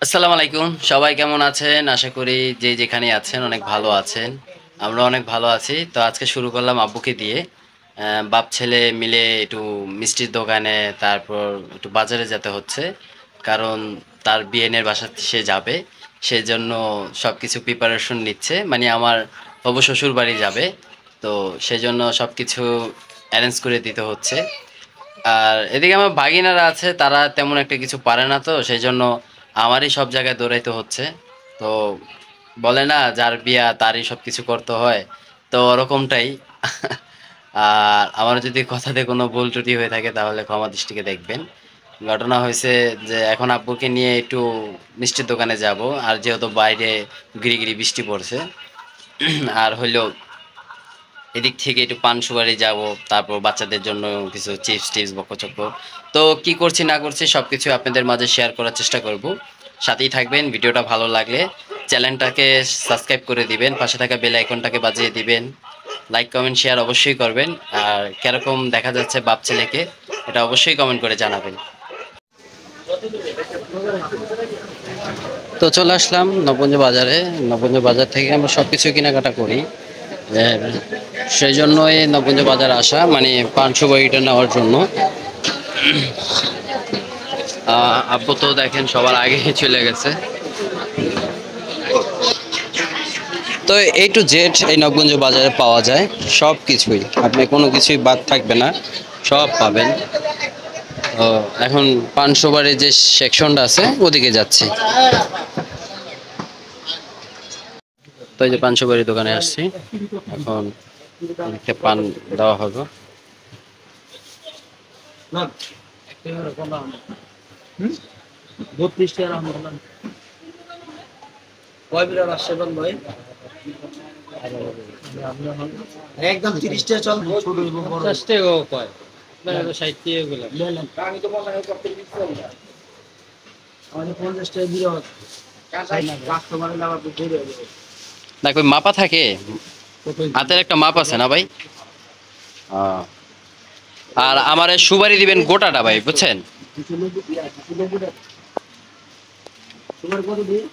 আসসালামু আলাইকুম। সবাই কেমন আছেন? আশা করি যে যেখানে আছেন অনেক ভালো আছেন। আমরা অনেক ভালো আছি। তো আজকে শুরু করলাম আব্বুকে দিয়ে। বাপ ছেলে মিলে একটু মিষ্টির দোকানে, তারপর একটু বাজারে যেতে হচ্ছে। কারণ তার বিয়েনের বাসাতে সে যাবে। সেজন্য সবকিছু প্রিপারেশন নিচ্ছে। মানে আমার হবু শ্বশুর বাড়ি যাবে। তো সেজন্য সবকিছু অ্যারেঞ্জ করে দিতে হচ্ছে। আর এদিকে আমার ভাগিনারা আছে, তারা তেমন একটা কিছু পারে না, তো সেই জন্য আমারই সব জায়গায় দৌড়াইতে হচ্ছে। তো বলে না, যার বিয়া তারই সব কিছু করতে হয়, তো ওরকমটাই। আর আমার যদি কথাতে কোনো ভুল ত্রুটি হয়ে থাকে তাহলে ক্ষমা দৃষ্টিকে দেখবেন। ঘটনা হয়েছে যে এখন আব্বুকে নিয়ে একটু মিষ্টির দোকানে যাব, আর যেহেতু বাইরে গিরিগিরি বৃষ্টি পড়ছে, আর হইলো এদিক থেকে একটু পান সুপারি যাব, তারপর বাচ্চাদের জন্য কিছু চিপস টিপস বকচক। তো কি করছি না করছি সবকিছু আপনাদের মাঝে শেয়ার করার চেষ্টা করব। সাথেই থাকবেন। ভিডিওটা ভালো লাগলে চ্যানেলটাকে সাবস্ক্রাইব করে দিবেন, পাশে থাকা বেল আইকনটাকে বাজিয়ে দিবেন, লাইক কমেন্ট শেয়ার অবশ্যই করবেন। আর কিরকম দেখা যাচ্ছে বাপ ছেলেকে, এটা অবশ্যই কমেন্ট করে জানাবেন। তো চলে আসলাম নবগঞ্জ বাজারে। নবগঞ্জ বাজার থেকে আমরা সবকিছু কেনাকাটা করি। এর সেই জন্যই নবগঞ্জ বাজার আসা, মানে পান সুপারিটা নেওয়ার জন্য। আব্বু তো দেখেন সবার আগে চলে গেছে। তো এই টু জেড এই নবগঞ্জ বাজারে পাওয়া যায় সব কিছুই, আপনি কোনো কিছুই বাদ থাকবে না, সব পাবেন। তো এখন পান সুপারির যে সেকশনটা আছে ওদিকে যাচ্ছি। তো এই যে পান সুপারির দোকানে আসছি, এখন একটা পান দেওয়া হবে। একদম 30 টাকা চল ছোট 50 টাকাও কয় না, 60 টাকা গুলো। আমি তো 50 টাকা করতে দিচ্ছিলাম না। আমাদের 50 টাকা দিও কাস্টমারের আবার তো ঘুরে যাবে। না কই মাপা থাকে, হাতের একটা মাপ আছে না ভাই? আহ, আর আমারে সুপারি দিবেন গোটাটা ভাই, বুঝছেন? তোমার কত দিই?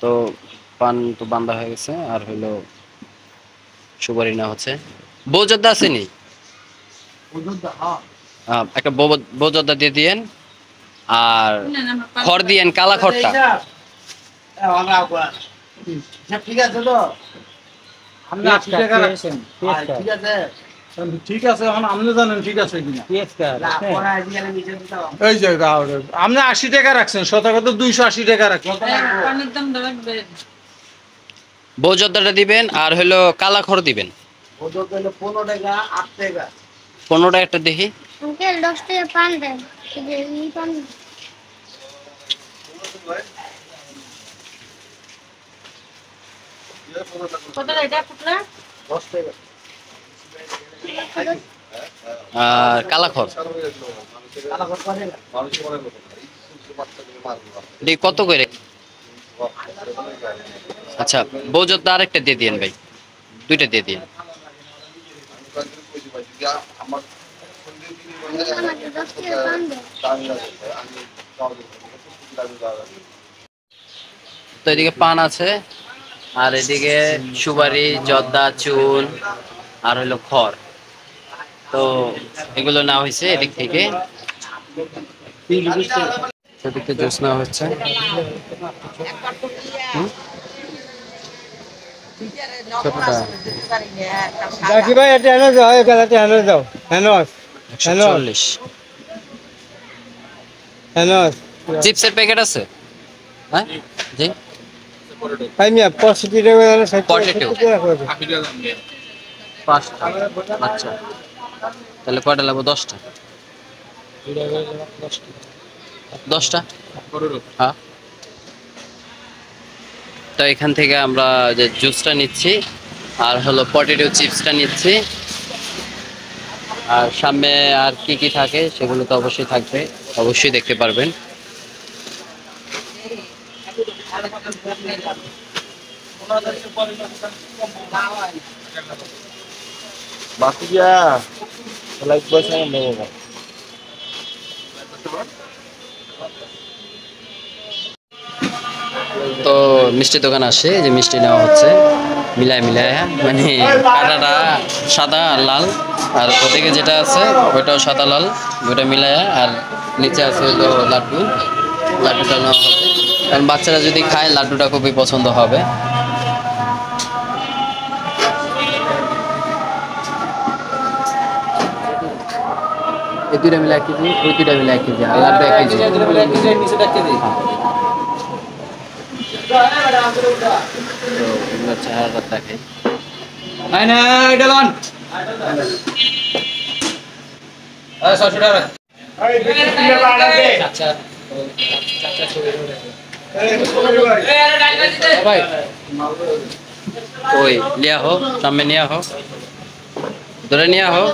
তো পান তো বান্ধা হয়ে গেছে, আর হইলো সুপারি না হচ্ছে। বৌজর্দা আসেনি? ওজন দা হ্যাঁ একটা বৌজর্দা দিয়ে দিয়েন, আর খড় দিয়েন, কালা খড়টা। আমরা ঠিক আছে তো আপনি 80 টাকা রাখছেন ঠিক আছে ঠিক আছে এখন আপনি জানেন ঠিক আছে কিনা এই যে আপনি 80 টাকা রাখছেন শতকরা তো 280 টাকা রাখছেন পানির দাম রাখবে। বৌজর্দাটা দিবেন, আর হইলো কালা খড় দিবেন। ওজন হলো 15 টাকা 8 টাকা 15টা একটা দেখি। আঙ্কেল 10 টাকা পান দেন। এই পান কত এটা পুতলা? 10 টাকা আর কালা খড় কালা কত করে এটি কত করে? আচ্ছা, বৌজর্দা আরেকটা দিয়ে দিয়েন ভাই, দুইটা দিয়ে দিন। আমাকে 10 টাকা পান দেন। তো এদিকে পান আছে, আর এদিকে সুপারি, জর্দা, চুন, আর হইলো খড়। তো এগুলো নেওয়া হয়েছে এদিক থেকে। সেদিক থেকে জুস নেওয়া হচ্ছে। হুম? ছোটটা জাকি ভাই এটা এনে যাও এই বেলাতে এনে যাও হেনস 140। হেনস চিপসের প্যাকেট আছে? হ্যাঁ জি, ভাই মিয়া 65 টাকা এনে 60 Potato। টাকা করে দিন। 5টা। আচ্ছা, তাহলে কয়টা লাগবে? 10টা। 10টা, হ্যাঁ। তো এখান থেকে আমরা যে জুসটা নিচ্ছি, আর হলো পটেটো চিপসটা নিচ্ছি। আর সামনে আর কি কি থাকে সেগুলো তো অবশ্যই থাকবে, অবশ্যই দেখতে পারবেন। বাকি যা লাইক বসাই নেব তো মিষ্টি দোকান আসে, যে মিষ্টি নেওয়া হচ্ছে মিলায় মিলায়, মানে কাটাটা সাদা আর লাল, আর ওদিকে যেটা আছে ওইটাও সাদা লাল, ওইটা মিলায়, আর নিচে আছে হলো লাড্ডু, লাড্ডুটা নেওয়া হবে, কারণ বাচ্চারা যদি খায় লাড্ডুটা খুবই পছন্দ হবে। এই দুইটা মিলে 1 কেজি, ওই দুইটা মিলে 1 কেজি, আর লাড্ডু 1 কেজি। তো এগুলো চেহারাটা দেখে। ওই লিয়া হোক, সামনে নিয়ে হোক, ধরে নিয়ে হোক।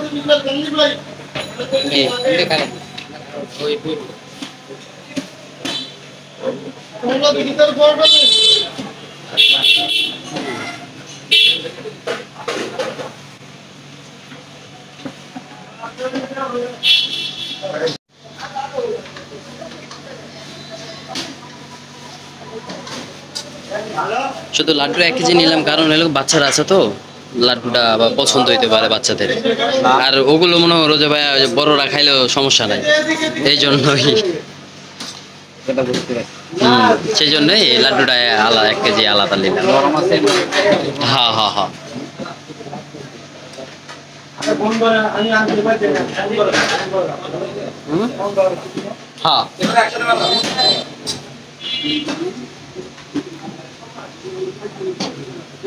শুধু লাড্ডু 1 কেজি নিলাম, কারণ হলো বাচ্চারা আছে তো, লাড্ডুটা আবার পছন্দ হইতে পারে বাচ্চাদের, আর ওগুলো মনে হয় রোজা ভাই বড়রা খাইলেও সমস্যা নাই, এই জন্যই সেই জন্যই লাড্ডুটা আলাদা 1 কেজি আলাদা নিলাম। হ্যাঁ হ্যাঁ হ্যাঁ, হ্যাঁ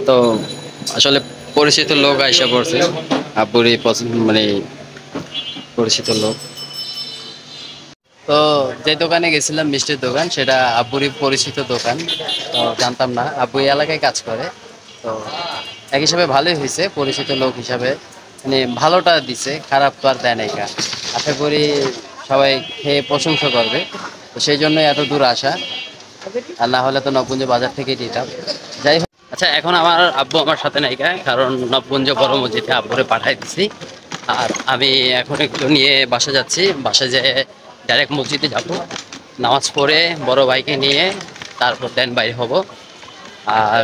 তো আসলে পরিচিত লোক আইসা পড়ছে, আব্বুরই পছন্দ, মানে পরিচিত লোক। তো যে দোকানে গেছিলাম মিষ্টির দোকান, সেটা আব্বুরই পরিচিত দোকান, তো জানতাম না আব্বু এই এলাকায় কাজ করে। তো এক হিসাবে ভালোই হয়েছে, পরিচিত লোক হিসাবে, মানে ভালোটা দিছে, খারাপ তো আর দেয় নাই। আশা করি সবাই খেয়ে প্রশংসা করবে, তো সেই জন্য এত দূর আসা, আর না হলে তো নবগঞ্জ বাজার থেকেই দিতাম। যাই হোক, আচ্ছা এখন আমার আব্বু আমার সাথে নাইকা, কারণ নবগঞ্জ বড় মসজিদে আব্বুরে পাঠাই দিছি, আর আমি এখন এগুলো নিয়ে বাসা যাচ্ছি। বাসা যেয়ে ডাইরেক্ট মসজিদে যাব, নামাজ পড়ে বড় ভাইকে নিয়ে তারপর দেন বাইরে হব। আর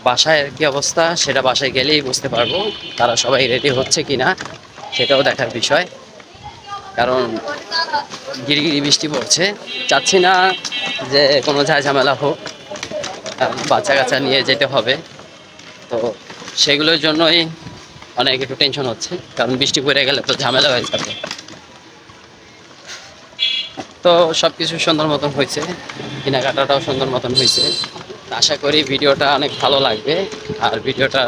বাসায় কি অবস্থা সেটা বাসায় গেলেই বুঝতে পারবো, তারা সবাই রেডি হচ্ছে কিনা সেটাও দেখার বিষয়, কারণ গিরিগিরি বৃষ্টি পড়ছে, চাচ্ছি না যে কোনো ঝামেলা হোক, বাচ্চা কাচ্চা নিয়ে যেতে হবে, তো সেগুলোর জন্যই অনেক একটু টেনশন হচ্ছে, কারণ বৃষ্টি পড়ে গেলে তো ঝামেলা হয়ে যাবে। তো সব কিছু সুন্দর মতন হয়েছে, কেনাকাটাটাও সুন্দর মতন হয়েছে। আশা করি ভিডিওটা অনেক ভালো লাগবে, আর ভিডিওটা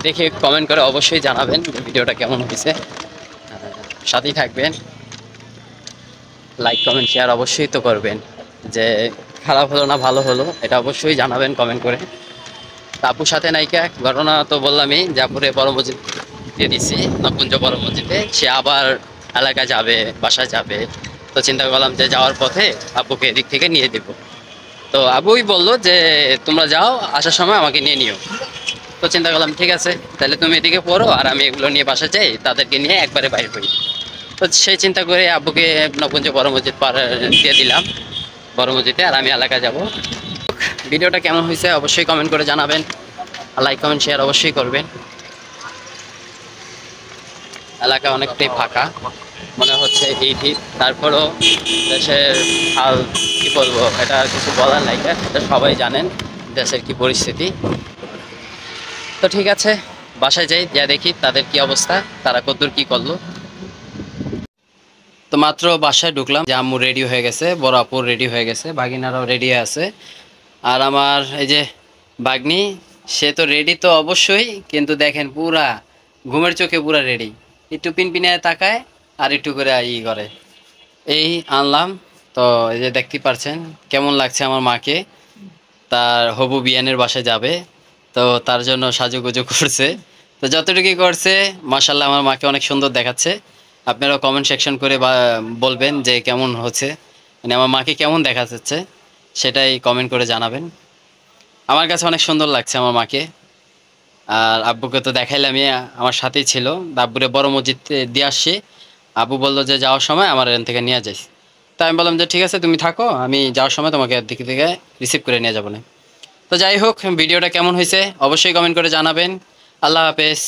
দেখে কমেন্ট করে অবশ্যই জানাবেন ভিডিওটা কেমন হয়েছে, সাথেই থাকবেন, লাইক কমেন্ট শেয়ার অবশ্যই তো করবেন, যে খারাপ হলো না ভালো হলো এটা অবশ্যই জানাবেন কমেন্ট করে। আপুর সাথে নায়িকা ঘটনা তো বললামই, জাপুরে বড় মসজিদ দিয়ে দিছি, নবগঞ্জ বড় মসজিদে, সে আবার এলাকায় যাবে, বাসায় যাবে, তো চিন্তা করলাম যে যাওয়ার পথে আব্বুকে এদিক থেকে নিয়ে দেব। তো আব্বুই বললো যে তোমরা যাও, আসার সময় আমাকে নিয়ে নিও। তো চিন্তা করলাম ঠিক আছে, তাহলে তুমি এদিকে পড়ো আর আমি এগুলো নিয়ে বাসা যাই, তাদেরকে নিয়ে একবারে বাইরে হই। তো সেই চিন্তা করে আব্বুকে নবগঞ্জ বড় মসজিদ পার দিয়ে দিলাম, বড় মসজিদে, আর আমি এলাকায় যাব। ভিডিওটা কেমন হয়েছে অবশ্যই কমেন্ট করে জানাবেন, লাইক কমেন্ট শেয়ার অবশ্যই করবেন। এলাকা অনেকটাই ফাঁকা মনে হচ্ছে ঈদ, তারপরেও দেশের হাল কি বলবো, এটা কিছু বলার নাই, এটা সবাই জানেন দেশের কি পরিস্থিতি। তো ঠিক আছে, বাসায় যাই, যা দেখি তাদের কি অবস্থা, তারা কতদূর কি করলো। তো মাত্র বাসায় ঢুকলাম, যে আম্মু রেডি হয়ে গেছে, বড় আপুর রেডি হয়ে গেছে, বাগিনারাও রেডি আছে, আর আমার এই যে বাগনি সে তো রেডি তো অবশ্যই, কিন্তু দেখেন পুরা ঘুমের চোখে পুরা রেডি, একটু পিনপিনে তাকায় আর একটু করে ই করে। এই আনলাম, তো এই যে দেখতে পাচ্ছেন কেমন লাগছে আমার মাকে, তার হবু বিয়ানের বাসায় যাবে, তো তার জন্য সাজুগুজু করছে, তো যতটুকু করছে মাশাআল্লাহ আমার মাকে অনেক সুন্দর দেখাচ্ছে। আপনারা কমেন্ট সেকশন করে বলবেন যে কেমন হচ্ছে, মানে আমার মাকে কেমন দেখা যাচ্ছে সেটাই কমেন্ট করে জানাবেন। আমার কাছে অনেক সুন্দর লাগছে আমার মাকে, আর আব্বুকে তো দেখাইলামই, আমার সাথেই ছিল, আব্বুরে বড় মসজিদ দিয়ে আসছি, আবু বললো যে যাওয়ার সময় আমার এখান থেকে নিয়ে যাইস। তাই আমি বললাম যে ঠিক আছে তুমি থাকো, আমি যাওয়ার সময় তোমাকে এর দিকে থেকে রিসিভ করে নিয়ে যাবো না। তো যাই হোক, ভিডিওটা কেমন হয়েছে অবশ্যই কমেন্ট করে জানাবেন। আল্লাহ হাফেজ।